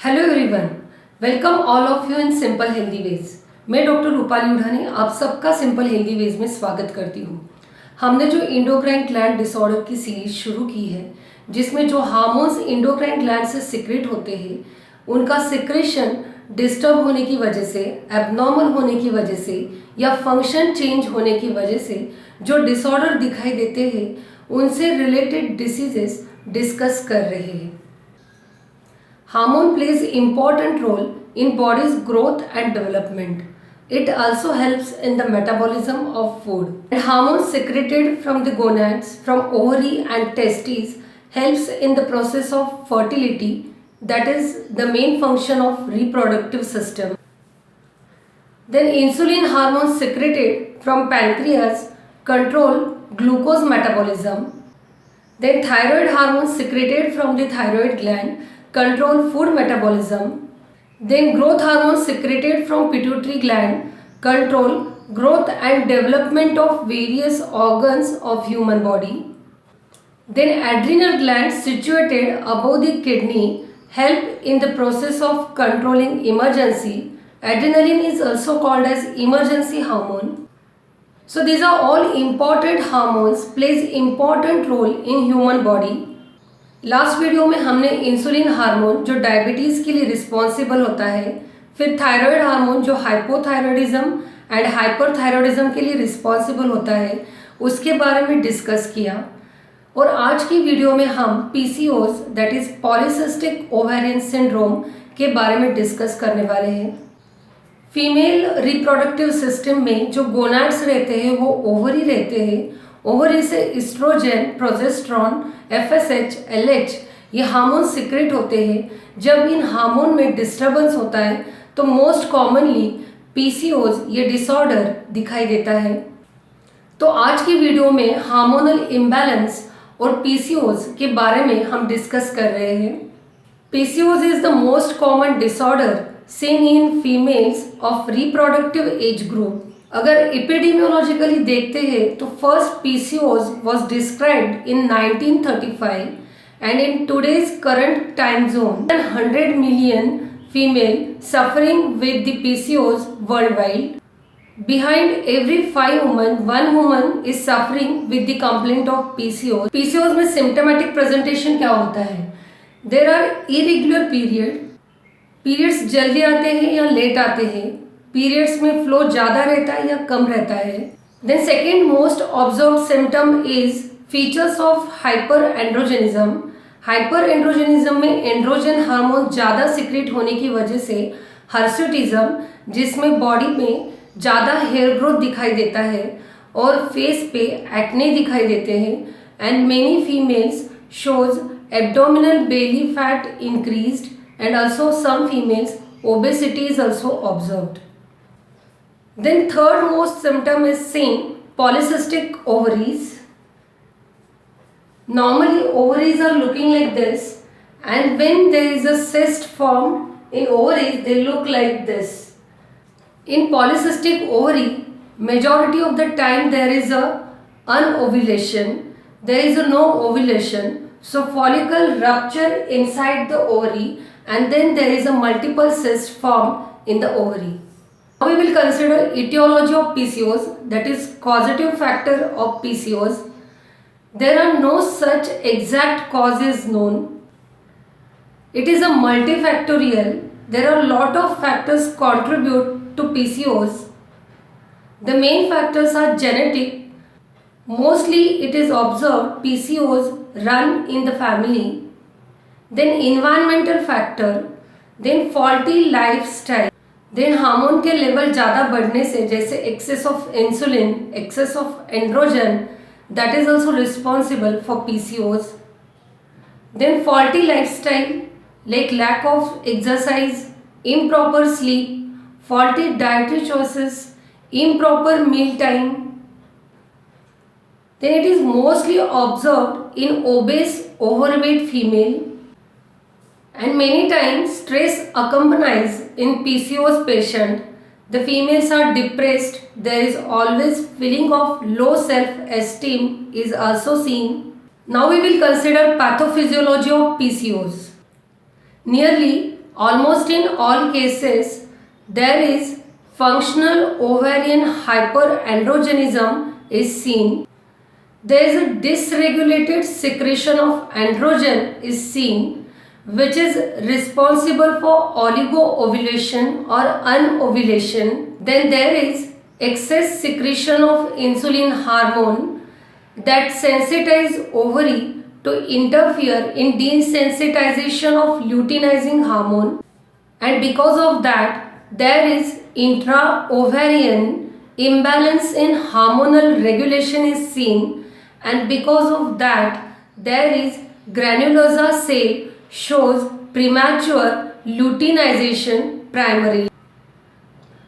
Hello everyone, welcome all of you in simple healthy veg. मैं doctor Rupali Uthani आप सबका simple healthy veg में स्वागत करती हूँ। हमने जो इंडोक्राइन ग्लैंड डिसऑर्डर की सीरीज शुरू की है, जिसमें जो हार्मोन्स इंडोक्राइन ग्लैंड से सिक्रेट होते हैं उनका सिक्रेशन डिस्टर्ब होने की वजह से, एबनॉर्मल होने की वजह से या फंक्शन चेंज होने की वजह से जो डिसऑर्डर दिखाई देते हैं उनसे रिलेटेड डिसीजेस डिस्कस कर रहे हैं। Hormone plays important role in body's growth and development. It also helps in the metabolism of food. And hormones secreted from the gonads, from ovary and testes helps in the process of fertility, that is the main function of reproductive system. Then insulin hormones secreted from pancreas control glucose metabolism. Then thyroid hormones secreted from the thyroid gland control food metabolism. Then growth hormones secreted from pituitary gland control growth and development of various organs of human body. Then adrenal glands situated above the kidney help in the process of controlling emergency. Adrenaline is also called as emergency hormone. So these are all important hormones, plays important role in human body. Last video में हमने insulin hormone जो diabetes के लिए responsible होता है, फिर thyroid hormone जो hypothyroidism and hyperthyroidism के लिए रिस्पॉन्सिबल होता है उसके बारे में डिस्कस किया। और आज की वीडियो में हम PCOS that is polycystic ovarian syndrome के बारे में डिस्कस करने वाले हैं। फीमेल रिप्रोडक्टिव सिस्टम में जो गोनाड्स रहते हैं वो ओवरी रहते हैं। ओवरी से इस्ट्रोजन, प्रोजेस्टेरॉन, एफएसएच, एलएच ये हार्मोन सीक्रेट होते हैं। जब इन हार्मोन में डिस्टर्बेंस होता है तो मोस्ट कॉमनली पीसीओएस ये डिसऑर्डर दिखाई देता है। तो आज की वीडियो में हार्मोनल इम्बैलेंस और पीसीओएस के बारे में हम डिस्कस कर रहे हैं। PCOS is the most common disorder seen in females of reproductive age group. अगर एपिडेमियोलॉजिकली देखते हैं तो first PCOS was described in 1935 and in today's current time zone 100 million female suffering with the PCOS worldwide. Behind every 5 women, 1 woman is suffering with the complaint of PCOS. PCOS में symptomatic presentation क्या होता है? There are irregular periods जल्दी आते हैं या late आते हैं, पीरियड्स में फ्लो ज़्यादा रहता है या कम रहता है। Then second most observed symptom is features of hyperandrogenism. Hyperandrogenism में एंड्रोजन हार्मोन ज़्यादा सिक्रेट होने की वजह से हर्सुटिज्म जिसमें बॉडी में ज़्यादा हेयर ग्रोथ दिखाई देता है और फेस पे एक्ने दिखाई देते हैं। And many females shows abdominal belly fat increased and also some females obesity is also observed. Then third most symptom is seen polycystic ovaries. Normally ovaries are looking like this, and when there is a cyst formed in ovaries they look like this. In polycystic ovary majority of the time there is a unovulation, there is a no ovulation, so follicle rupture inside the ovary and then there is a multiple cyst formed in the ovary. Now we will consider etiology of PCOS, that is causative factor of PCOS. There are no such exact causes known. It is a multifactorial. There are a lot of factors contribute to PCOS. The main factors are genetic. Mostly it is observed PCOS run in the family. Then environmental factor, then faulty lifestyle, then hormone के level ज़्यादा बढ़ने से जैसे excess of insulin, excess of androgen, that is also responsible for PCOS. Then faulty lifestyle like lack of exercise, improper sleep, faulty dietary choices, improper meal time. Then it is mostly observed in obese, overweight female. And many times stress accompanies in PCOS patient. The females are depressed. There is always feeling of low self-esteem is also seen. Now we will consider pathophysiology of PCOS. Nearly Almost in all cases, there is functional ovarian hyperandrogenism is seen. There is a dysregulated secretion of androgen is seen, which is responsible for oligo-ovulation or unovulation. Then there is excess secretion of insulin hormone that sensitize ovary to interfere in desensitization of luteinizing hormone, and because of that there is intra-ovarian imbalance in hormonal regulation is seen, and because of that there is granulosa cell shows premature luteinization primarily.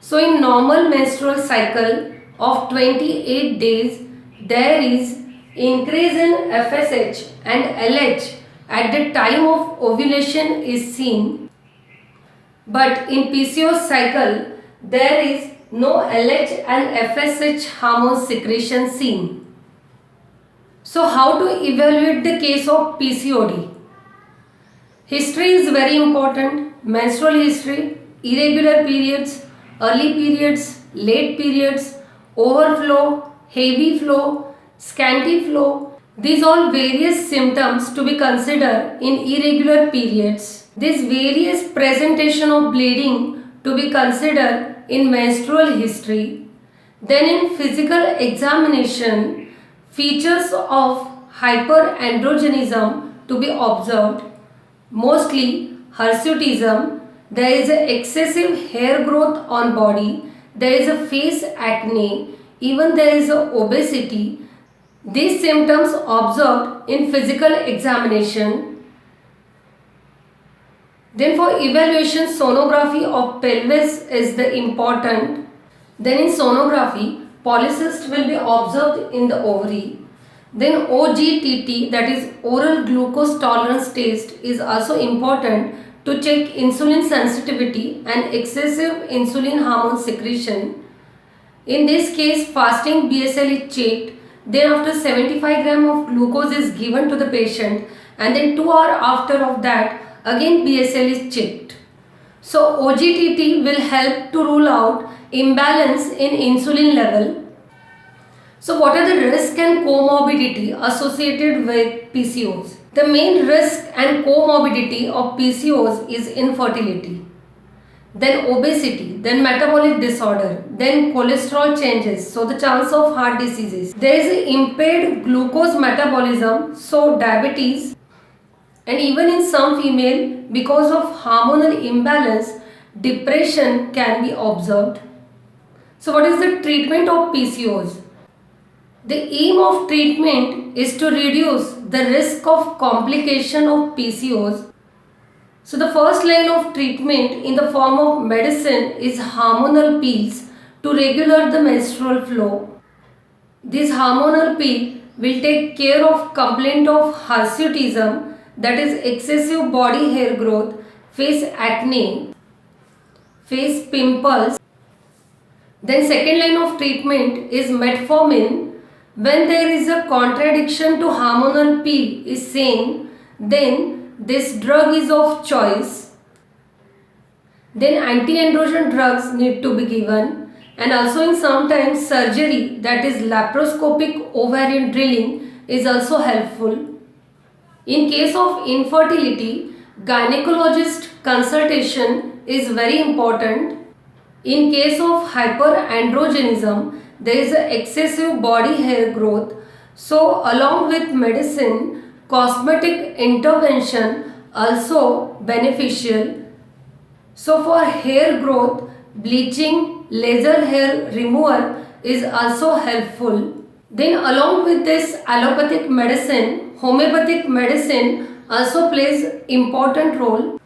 So in normal menstrual cycle of 28 days, there is increase in FSH and LH at the time of ovulation is seen. But in PCOS cycle, there is no LH and FSH hormone secretion seen. So how to evaluate the case of PCOD? History is very important. Menstrual history, irregular periods, early periods, late periods, overflow, heavy flow, scanty flow. These all various symptoms to be considered in irregular periods. This various presentation of bleeding to be considered in menstrual history. Then in physical examination, features of hyperandrogenism to be observed. Mostly hirsutism, there is a excessive hair growth on body, there is a face acne, even there is a obesity. These symptoms observed in physical examination. Then for evaluation, sonography of pelvis is the important. Then in sonography, polycyst will be observed in the ovary. Then OGTT, that is oral glucose tolerance test, is also important to check insulin sensitivity and excessive insulin hormone secretion. In this case, fasting BSL is checked. Then after 75 gram of glucose is given to the patient, and then 2 hours after of that again BSL is checked. So OGTT will help to rule out imbalance in insulin level. So what are the risk and comorbidity associated with PCOS? The main risk and comorbidity of PCOS is infertility, then obesity, then metabolic disorder, then cholesterol changes, so the chance of heart diseases. There is impaired glucose metabolism, so diabetes, and even in some female, because of hormonal imbalance, depression can be observed. So what is the treatment of PCOS? The aim of treatment is to reduce the risk of complication of PCOS. So the first line of treatment in the form of medicine is hormonal pills to regulate the menstrual flow. This hormonal pill will take care of complaint of hirsutism, that is excessive body hair growth, face acne, face pimples. Then second line of treatment is metformin. When there is a contradiction to hormonal pill is seen, then this drug is of choice. Then anti-androgen drugs need to be given, and also in sometimes surgery, that is laparoscopic ovarian drilling, is also helpful. In case of infertility, gynecologist consultation is very important. In case of hyperandrogenism, there is a excessive body hair growth, so along with medicine, cosmetic intervention also beneficial. So for hair growth, bleaching, laser hair removal is also helpful. Then along with this allopathic medicine, homeopathic medicine also plays important role.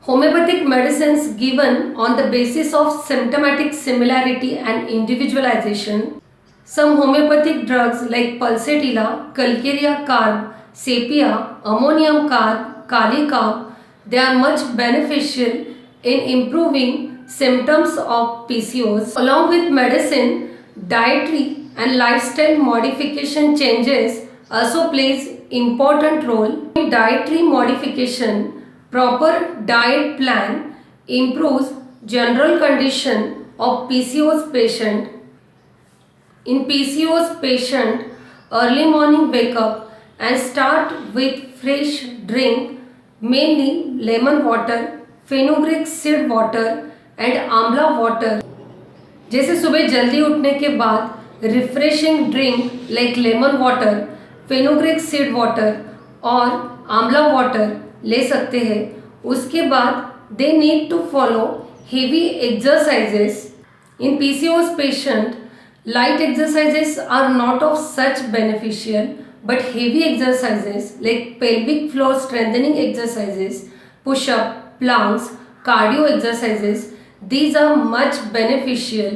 Homeopathic medicines given on the basis of symptomatic similarity and individualization. Some homeopathic drugs like pulsatilla, calcarea carb, sepia, ammonium carb, kali carb, they are much beneficial in improving symptoms of PCOS. Along with medicine, dietary and lifestyle modification changes also plays important role. In dietary modification, Proper diet plan improves general condition of PCOS patient. In PCOS patient, early morning wake up and start with fresh drink, mainly lemon water, fenugreek seed water and आंवला water. जैसे सुबह जल्दी उठने के बाद refreshing drink like lemon water, fenugreek seed water और amla water ले सकते हैं. उसके बाद they need to follow heavy exercises. In PCOS patient light exercises are not of such beneficial, but heavy exercises like pelvic floor strengthening exercises, push-up, planks, cardio exercises, these are much beneficial.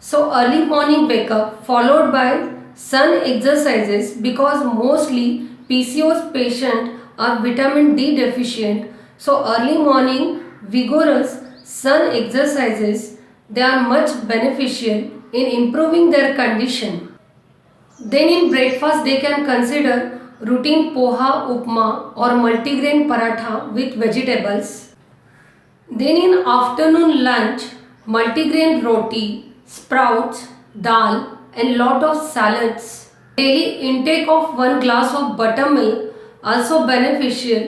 So early morning wake up followed by sun exercises, because mostly PCOS patient are vitamin D deficient. So early morning vigorous sun exercises, they are much beneficial in improving their condition. Then in breakfast they can consider routine poha, upma or multigrain paratha with vegetables. Then in afternoon lunch, multigrain roti, sprouts, dal and lot of salads. Daily intake of 1 glass of buttermilk also beneficial,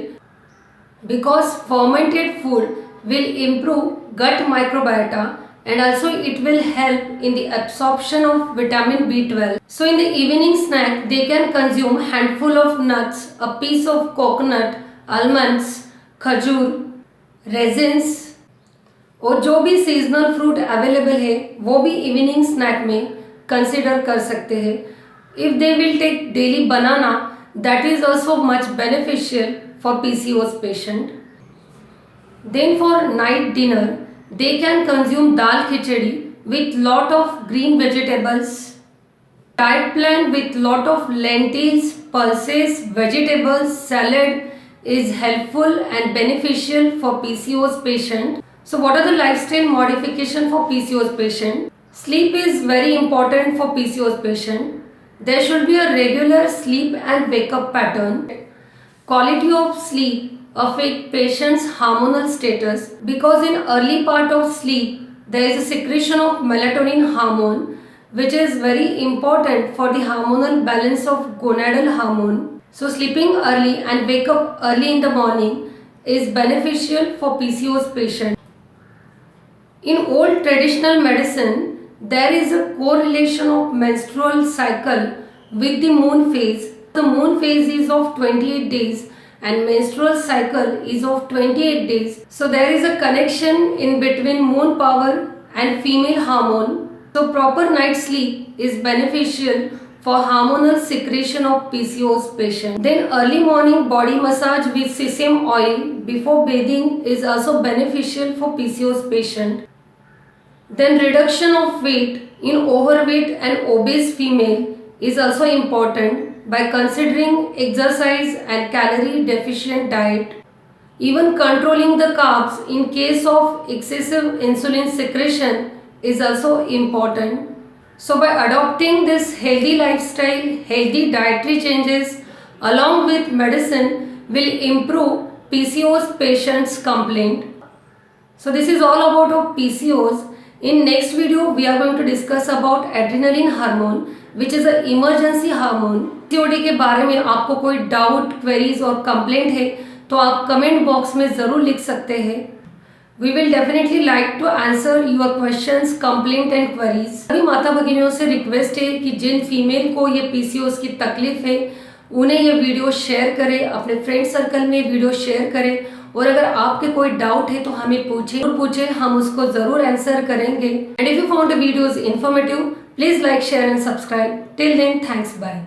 because fermented food will improve gut microbiota and also it will help in the absorption of vitamin B12. So in the evening snack they can consume handful of nuts, a piece of coconut, almonds, खजूर, resins और जो भी seasonal fruit available है वो भी evening snack में consider कर सकते हैं. If they will take daily banana, that is also much beneficial for PCOS patient. Then for night dinner they can consume dal khichdi with lot of green vegetables. Diet plan with lot of lentils, pulses, vegetables, salad is helpful and beneficial for PCOS patient. So what are the lifestyle modification for PCOS patient? Sleep is very important for PCOS patient. There should be a regular sleep and wake up pattern. Quality of sleep affect patient's hormonal status, because in early part of sleep there is a secretion of melatonin hormone, which is very important for the hormonal balance of gonadal hormone. So sleeping early and wake up early in the morning is beneficial for PCOS patient. In old traditional medicine there is a correlation of menstrual cycle with the moon phase. The moon phase is of 28 days and menstrual cycle is of 28 days. So there is a connection in between moon power and female hormone. So proper night sleep is beneficial for hormonal secretion of PCOS patient. Then early morning body massage with sesame oil before bathing is also beneficial for PCOS patient. Then reduction of weight in overweight and obese female is also important by considering exercise and calorie deficient diet. Even controlling the carbs in case of excessive insulin secretion is also important. So by adopting this healthy lifestyle, healthy dietary changes along with medicine will improve PCOS patients' complaint. So this is all about PCOS. In next video we are going to discuss about adrenaline hormone, which is an emergency hormone. PCOD के बारे में आपको कोई doubt, queries और complaint है तो आप comment box में ज़रूर लिख सकते हैं. We will definitely like to answer your questions, complaint and queries. सभी माता भगिनियों से रिक्वेस्ट है कि जिन फीमेल को ये PCOS की तकलीफ है उन्हें ये वीडियो शेयर करें, अपने फ्रेंड सर्कल में वीडियो शेयर करें, और अगर आपके कोई डाउट है तो हमें पूछे, हम उसको ज़रूर आंसर करेंगे. And if you found the videos informative, please like, share and subscribe. Till then, thanks, bye.